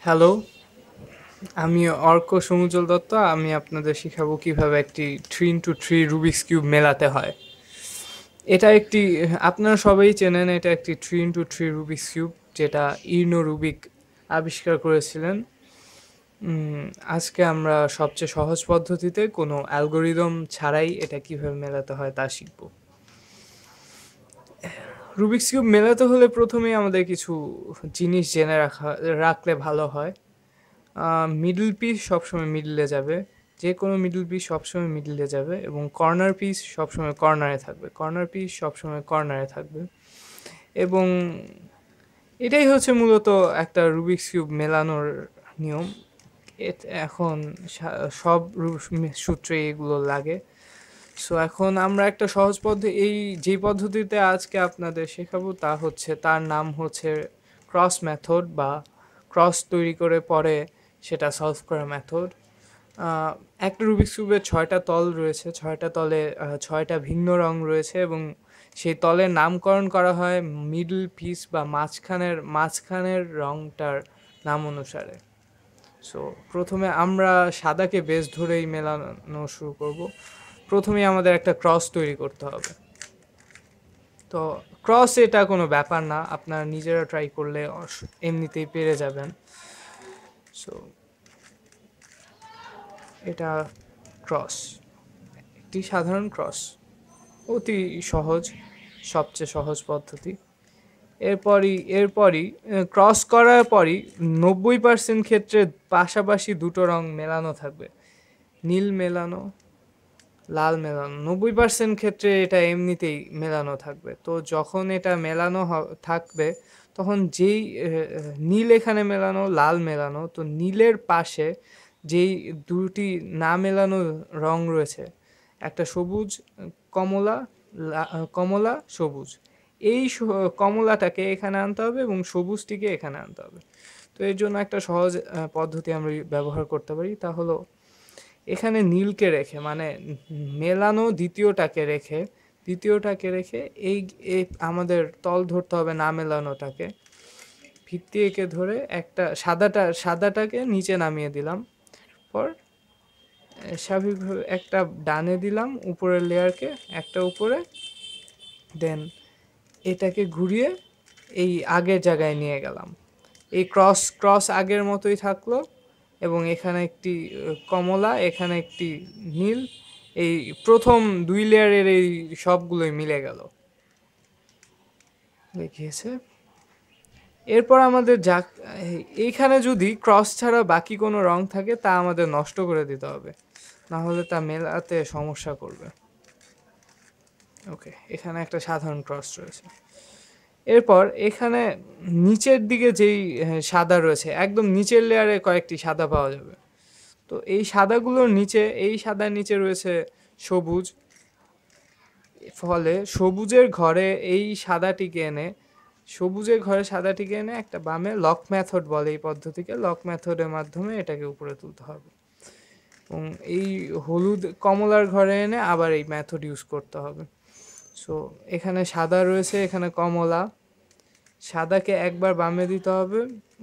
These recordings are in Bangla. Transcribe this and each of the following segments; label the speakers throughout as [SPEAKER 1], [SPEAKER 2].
[SPEAKER 1] হ্যালো, আমি অর্ক সমুজ্জ্বল দত্ত। আমি আপনাদের শিখাবো কিভাবে একটি 3x3 রুবিক্স কিউব মেলাতে হয়। এটা একটি আপনারা সবাই চেনেন, এটা একটি 3x3 রুবিক্স কিউব যেটা ইর্নো রুবিক আবিষ্কার করেছিলেন। উম, আজকে আমরা সবচেয়ে সহজ পদ্ধতিতে কোনো অ্যালগোরিদম ছাড়াই এটা কিভাবে মেলাতে হয় তা শিখব। রুবিক্স কিউব মেলাতে হলে প্রথমেই আমাদের কিছু জিনিস জেনে রাখলে ভালো হয়। মিডল পিস সবসময় মিডলে যাবে, যে কোনো মিডল পিস সবসময় মিডলে যাবে, এবং কর্নার পিস সবসময় কর্নারে থাকবে, কর্নার পিস সবসময় কর্নারে থাকবে। এবং এটাই হচ্ছে মূলত একটা রুবিক্স কিউব মেলানোর নিয়ম। এখন সব সূত্রে এগুলো লাগে। সো এখন আমরা একটা সহজ পদ্ধতি, যে পদ্ধতিতে আজকে আপনাদের শেখাবো তা হচ্ছে, তার নাম হচ্ছে ক্রস মেথড, বা ক্রস তৈরি করে পরে সেটা সলভ করা মেথড। একটা রুবিক্স কিউবের 6টা তল রয়েছে, 6টা তলে 6টা ভিন্ন রং রয়েছে, এবং সেই তলের নামকরণ করা হয় মিডল পিস বা মাঝখানের রংটার নাম অনুসারে। সো প্রথমে আমরা সাদাকে বেস ধরেই মেলানো শুরু করব। প্রথমেই আমাদের একটা ক্রস তৈরি করতে হবে। তো ক্রস এটা কোনো ব্যাপার না, আপনারা নিজেরা ট্রাই করলে এমনিতেই পেরে যাবেন। সো এটা ক্রস, একটি সাধারণ ক্রস, অতি সহজ, সবচেয়ে সহজ পদ্ধতি। এরপরই ক্রস করার পরই 90% ক্ষেত্রে পাশাপাশি দুটো রং মেলানো থাকবে, নীল মেলানো, লাল মেলানো। 90% ক্ষেত্রে এটা এমনিতেই মেলানো থাকবে। তো যখন এটা মেলানো থাকবে, তখন যেই নীল এখানে মেলানো, লাল মেলানো, তো নীলের পাশে যেই দুটি না মেলানো রং রয়েছে, একটা সবুজ, কমলা, কমলা সবুজ, এই কমলাটাকে এখানে আনতে হবে এবং সবুজটিকে এখানে আনতে হবে। তো এর জন্য একটা সহজ পদ্ধতি আমরা ব্যবহার করতে পারি, তা হলো এখানে নীলকে রেখে, মানে মেলানো দ্বিতীয়টাকে রেখে এই আমাদের তল ধরতে হবে না মেলানোটাকে, ভিত্তি এঁকে ধরে একটা সাদাটাকে নিচে নামিয়ে দিলাম। পর স্বাভাবিকভাবে একটা ডানে দিলাম উপরের লেয়ারকে, একটা উপরে, দেন এটাকে ঘুরিয়ে এই আগের জায়গায় নিয়ে গেলাম। এই ক্রস ক্রস আগের মতোই থাকলো, এবং এখানে একটি কমলা, এখানে একটি নীল, এই প্রথম 2 লেয়ারের এই সবগুলোই মিলে গেল, দেখিয়েছে। এরপর আমাদের এইখানে যদি ক্রস ছাড়া বাকি কোনো রং থাকে তা আমাদের নষ্ট করে দিতে হবে, না হলে তা মেলাতে সমস্যা করবে। ওকে, এখানে একটা সাধারণ ক্রস রয়েছে। এরপর এখানে নিচের দিকে যেই সাদা রয়েছে, একদম নিচের লেয়ারে কয়েকটি সাদা পাওয়া যাবে। তো এই সাদাগুলোর নিচে, এই সাদার নিচে রয়েছে সবুজ। ফলে সবুজের ঘরে সাদাটিকে এনে একটা বামে, লক মেথড বলে এই পদ্ধতিকে, লক মেথডের মাধ্যমে এটাকে উপরে তুলতে হবে, এবং এই হলুদ কমলার ঘরে এনে আবার এই মেথড ইউজ করতে হবে। সো এখানে সাদা রয়েছে, এখানে কমলা, সাদাকে একবার বামে দিতে হবে,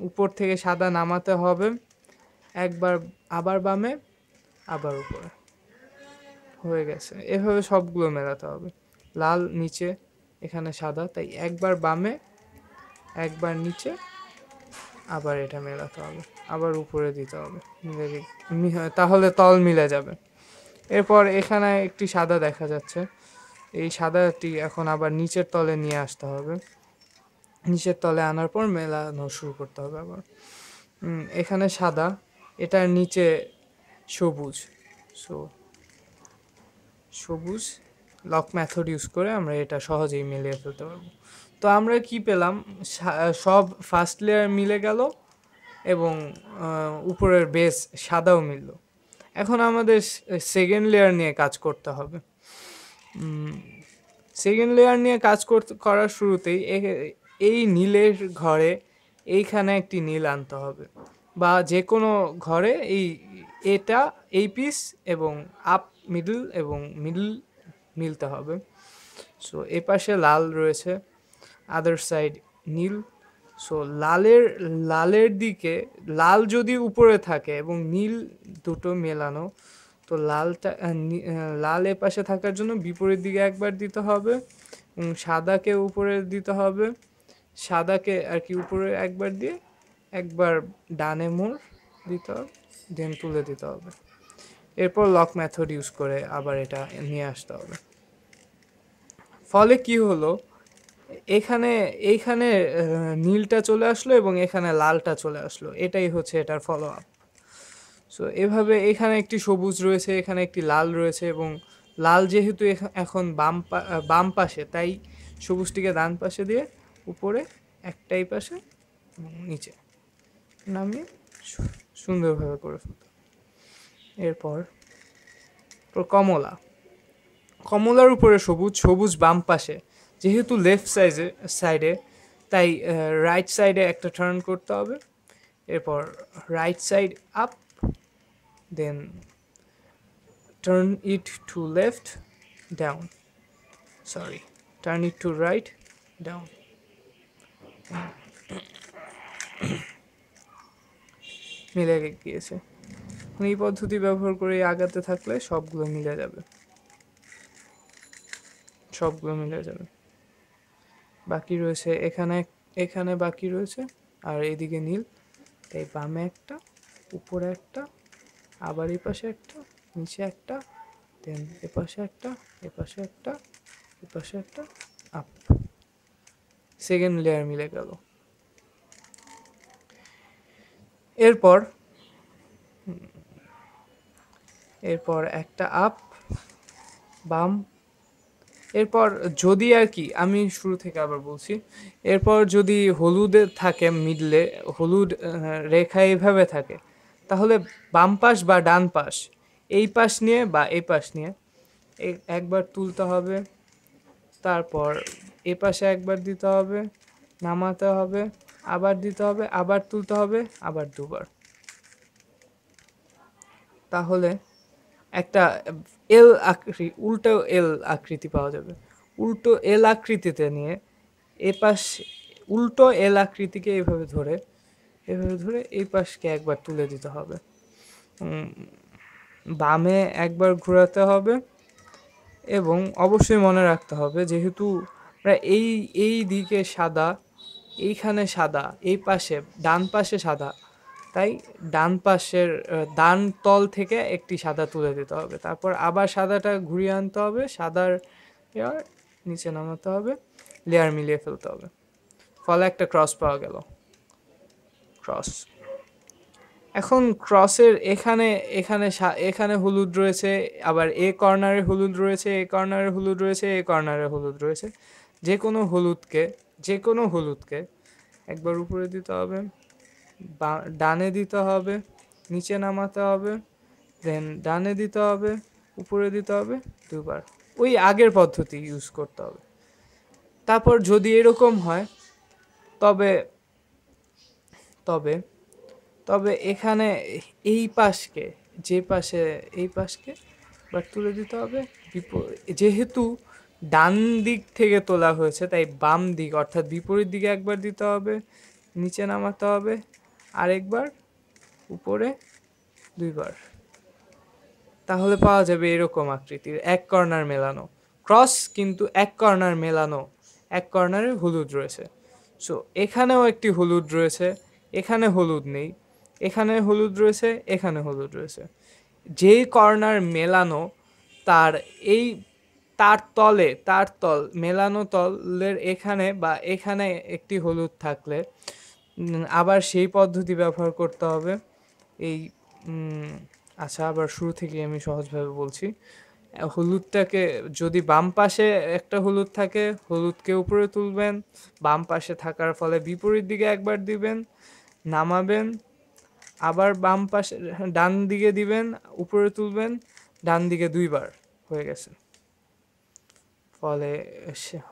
[SPEAKER 1] উপর থেকে সাদা নামাতে হবে, একবার আবার বামে, আবার উপরে, হয়ে গেছে। এভাবে সবগুলো মেলাতে হবে। লাল নিচে, এখানে সাদা, তাই একবার বামে, একবার নিচে, আবার এটা মেলাতে হবে, আবার উপরে দিতে হবে, তাহলে তল মিলে যাবে। এরপর এখানে একটি সাদা দেখা যাচ্ছে, এই সাদাটি এখন আবার নিচের তলে নিয়ে আসতে হবে, নিচের তলে আনার পর মেলানো শুরু করতে হবে আবার। এখানে সাদা, এটার নিচে সবুজ। সো সবুজ, লক মেথড ইউজ করে আমরা এটা সহজেই মিলিয়ে ফেলতে পারবো। তো আমরা কি পেলাম, সব ফার্স্ট লেয়ার মিলে গেল, এবং উপরের বেস সাদাও মিলল। এখন আমাদের সেকেন্ড লেয়ার নিয়ে কাজ করতে হবে। সেকেন্ড লেয়ার নিয়ে কাজ করার শুরুতেই এই নীলের ঘরে এইখানে একটি নীল আনতে হবে, বা যে কোনো ঘরে এই পিস এবং আপ, মিডল এবং মিডল মিলতে হবে। সো এ পাশে লাল রয়েছে, আদার সাইড নীল, সো লালের দিকে লাল যদি উপরে থাকে এবং নীল দুটো মেলানো, তো লাল এ পাশে থাকার জন্য বিপরীত দিকে একবার দিতে হবে এবং সাদাকে উপরে দিতে হবে, সাদাকে আর কি উপরে একবার দিয়ে একবার ডানে মোড় দিতে হবে, দেন তুলে দিতে হবে। এরপর লক মেথড ইউজ করে আবার এটা নিয়ে আসতে হবে। ফলে কি হলো, এখানে এইখানে নীলটা চলে আসলো এবং এখানে লালটা চলে আসলো, এটাই হচ্ছে এটার ফলো আপ। সো এভাবে এখানে একটি সবুজ রয়েছে, এখানে একটি লাল রয়েছে, এবং লাল যেহেতু এখন বাম পাশে, তাই সবুজটিকে ডান পাশে দিয়ে উপরে একটাই পাশে এবং নিচে নামিয়ে সুন্দরভাবে করে ফেলতে। এরপর কমলার উপরে সবুজ বাম পাশে, যেহেতু লেফট সাইডে তাই রাইট সাইডে একটা টার্ন করতে হবে। এরপর right side up, then turn it to left down, turn it to right down. মিলে গিয়েছে। এই পদ্ধতি ব্যবহার করে আগাতে থাকলে সবগুলো মিলে যাবে। বাকি রয়েছে এখানে বাকি রয়েছে, আর এদিকে নীল, তাই বামে একটা, উপরে একটা, আবার এই পাশে একটা, নিচে একটা, দেন এপাশে একটা, এপাশে একটা, এপাশে একটা, আপ। সেকেন্ড লেয়ার মিলে গেল। এরপর একটা আপ, বাম। এরপর যদি আর কি, আমি শুরু থেকে আবার বলছি, এরপর যদি হলুদে থাকে মিডলে, হলুদ রেখা এইভাবে থাকে, তাহলে বাম পাশ বা ডান পাশ, এই পাশ নিয়ে বা এই পাশ নিয়ে একবার তুলতে হবে, তারপর এ পাশে একবার দিতে হবে, নামাতে হবে, আবার দিতে হবে, আবার তুলতে হবে, আবার দুবার। তাহলে একটা উল্টো এল আকৃতি পাওয়া যাবে। উল্টো এল আকৃতিতে নিয়ে এপাশ, উল্টো এল আকৃতিকে এভাবে ধরে এই পাশকে একবার তুলে দিতে হবে, বামে একবার ঘোরাতে হবে, এবং অবশ্যই মনে রাখতে হবে যেহেতু এই দিকে সাদা, এইখানে সাদা, এই পাশে ডান পাশে সাদা, তাই ডান পাশের ডান তল থেকে একটি সাদা তুলে দিতে হবে, তারপর আবার সাদাটা ঘুরিয়ে আনতে হবে, সাদার লেয়ার নিচে নামাতে হবে, লেয়ার মিলিয়ে ফেলতে হবে। ফলে একটা ক্রস পাওয়া গেল। এখন ক্রসের এখানে হলুদ রয়েছে, আবার এ কর্নারে হলুদ রয়েছে, এ কর্নারে হলুদ রয়েছে, এ কর্নারে হলুদ রয়েছে। যে কোনো হলুদকে একবার উপরে দিতে হবে, ডানে দিতে হবে, নিচে নামাতে হবে, দেন ডানে দিতে হবে, উপরে দিতে হবে, দুবার। ওই আগের পদ্ধতি ইউজ করতে হবে। তারপর যদি এরকম হয়, তবে তবে তবে এখানে এই পাশকে এই পাশকে এবার তুলে দিতে হবে, যেহেতু ডান দিক থেকে তোলা হয়েছে, তাই বাম দিক অর্থাৎ বিপরীত দিকে একবার দিতে হবে, নিচে নামাতে হবে, আরেকবার, উপরে দুইবার। তাহলে পাওয়া যাবে এরকম আকৃতির এক কর্নার মেলানো ক্রস, কিন্তু এক কর্নার মেলানো, এক কর্নারে হলুদ রয়েছে। সো এখানেও একটি হলুদ রয়েছে, এখানে হলুদ নেই, এখানে হলুদ রয়েছে, এখানে হলুদ রয়েছে। যেই কর্নার মেলানো, তার মেলানো তলের এখানে বা এখানে একটি হলুদ থাকলে আবার সেই পদ্ধতি ব্যবহার করতে হবে। আচ্ছা, আবার শুরু থেকে আমি সহজভাবে বলছি। হলুদটাকে যদি বাম পাশে একটা হলুদ থাকে, হলুদকে উপরে তুলবেন, বাম পাশে থাকার ফলে বিপরীত দিকে একবার দিবেন, নামাবেন, আবার বাম পাশে ডান দিকে দিবেন, উপরে তুলবেন, ডান দিকে দুইবার, হয়ে গেছে। ফলে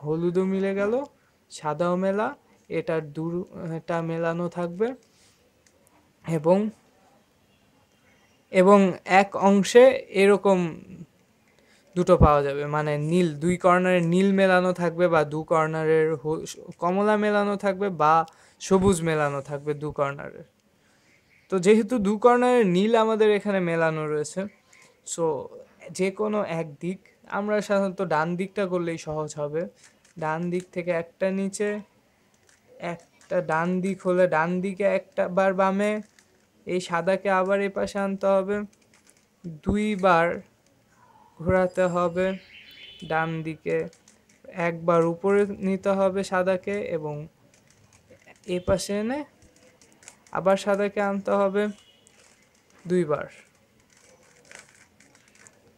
[SPEAKER 1] হলুদও মিলে গেল, সাদাও মেলা, এটা মেলানো থাকবে, এবং এক অংশে এরকম দুটো পাওয়া যাবে, মানে নীল, দুই কর্নারে নীল মেলানো থাকবে, বা দু কর্নারের কমলা মেলানো থাকবে, বা সবুজ মেলানো থাকবে দু কর্নারে। তো যেহেতু দু কর্নারে নীল আমাদের এখানে মেলানো রয়েছে, সো যে কোনো এক দিক, আমরা সাধারণত ডান দিকটা করলেই সহজ হবে। ডান দিক থেকে একটা নিচে, একটা ডান দিক হলে ডান দিকে একটা বার বামে, এই সাদাকে আবার এ পাশে আনতে হবে, 2বার ঘোরাতে হবে ডান দিকে, একবার উপরে নিতে হবে সাদাকে এবং এ পাশে এনে আবার সাদাকে আনতে হবে 2বার।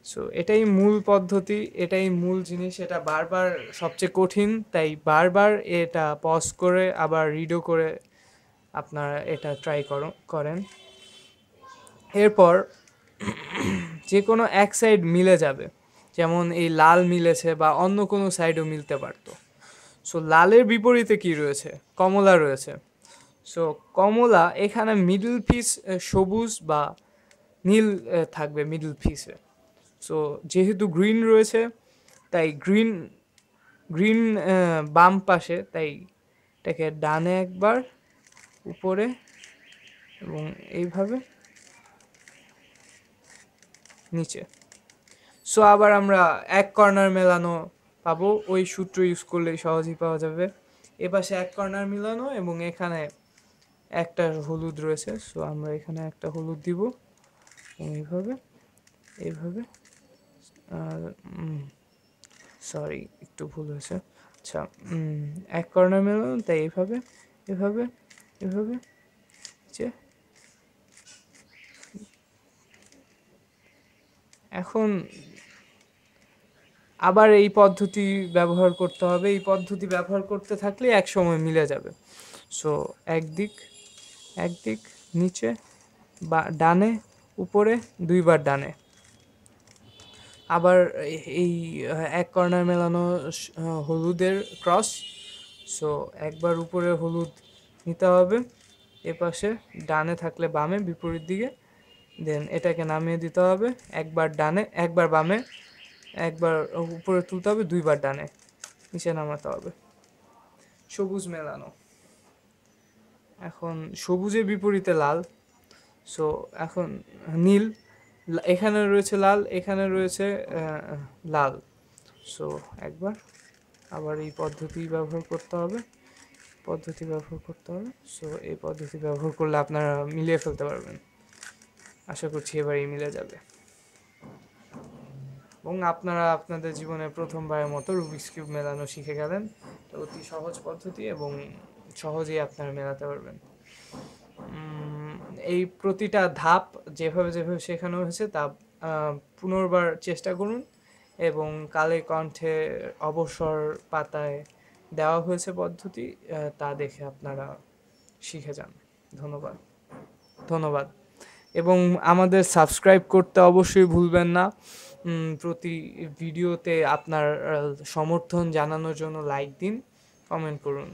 [SPEAKER 1] সো এটাই মূল পদ্ধতি, এটাই মূল জিনিস, এটা বারবার সবচেয়ে কঠিন, তাই বারবার এটা পজ করে আবার রিডও করে আপনারা এটা ট্রাই করেন। এরপর যে কোনো এক সাইড মিলে যাবে, যেমন এই লাল মিলেছে বা অন্য কোনো সাইডও মিলতে পারতো। সো লালের বিপরীতে কি রয়েছে? কমলা রয়েছে। সো কমলা এখানে মিডল পিস সবুজ বা নীল থাকবে মিডল পিসে। সো যেহেতু গ্রিন রয়েছে, তাই গ্রিন বাম পাশে, তাই এটাকে ডানে একবার উপরে এবং এইভাবে নিচে। সো আবার আমরা এক কর্নার মেলানো পাবো, ওই সূত্র ইউজ করলেই সহজেই পাওয়া যাবে। এপাশে এক কর্নার মিলানো এবং এখানে একটা হলুদ রয়েছে, সো আমরা এখানে একটা হলুদ দিব এইভাবে এইভাবে। সরি, একটু ভুল হয়েছে। আচ্ছা, এক কর্নার মেলানো, তাই এইভাবে এভাবে এভাবে যে। এখন আবার এই পদ্ধতি ব্যবহার করতে হবে, এই পদ্ধতি ব্যবহার করতে থাকলে এক সময় মিলে যাবে। সো একদিক নিচে বা ডানে উপরে, 2বার ডানে। আবার এই এক কর্নার মেলানো হলুদের ক্রস, সো একবার উপরে হলুদ নিতে হবে, এপাশে ডানে থাকলে বামে বিপরীত দিকে, দেন এটাকে নামিয়ে দিতে হবে, একবার ডানে একবার বামে, একবার উপরে তুলতে হবে, 2বার ডানে নিচে নামাতে হবে। সবুজ মেলানো। এখন সবুজের বিপরীতে লাল, সো এখন নীল, এখানে রয়েছে লাল, এখানে রয়েছে লাল। সো একবার আবার এই পদ্ধতি ব্যবহার করতে হবে, সো এই পদ্ধতি ব্যবহার করলে আপনারা মিলিয়ে ফেলতে পারবেন। আশা করছি এবারই মিলে যাবে এবং আপনারা আপনাদের জীবনে প্রথমবারের মতো রুবিক্স কিউব মেলানো শিখে গেলেন। অতি সহজ পদ্ধতি এবং সহজেই আপনারা মেলাতে পারবেন। এই প্রতিটা ধাপ যেভাবে শেখানো হয়েছে তা পুনর্বার চেষ্টা করুন এবং কালে কণ্ঠে অবসর পাতায় দেওয়া হয়েছে পদ্ধতি, তা দেখে আপনারা শিখে যান। ধন্যবাদ এবং আমাদের সাবস্ক্রাইব করতে অবশ্যই ভুলবেন না। প্রতি ভিডিওতে আপনার সমর্থন জানানোর জন্য লাইক দিন, কমেন্ট করুন।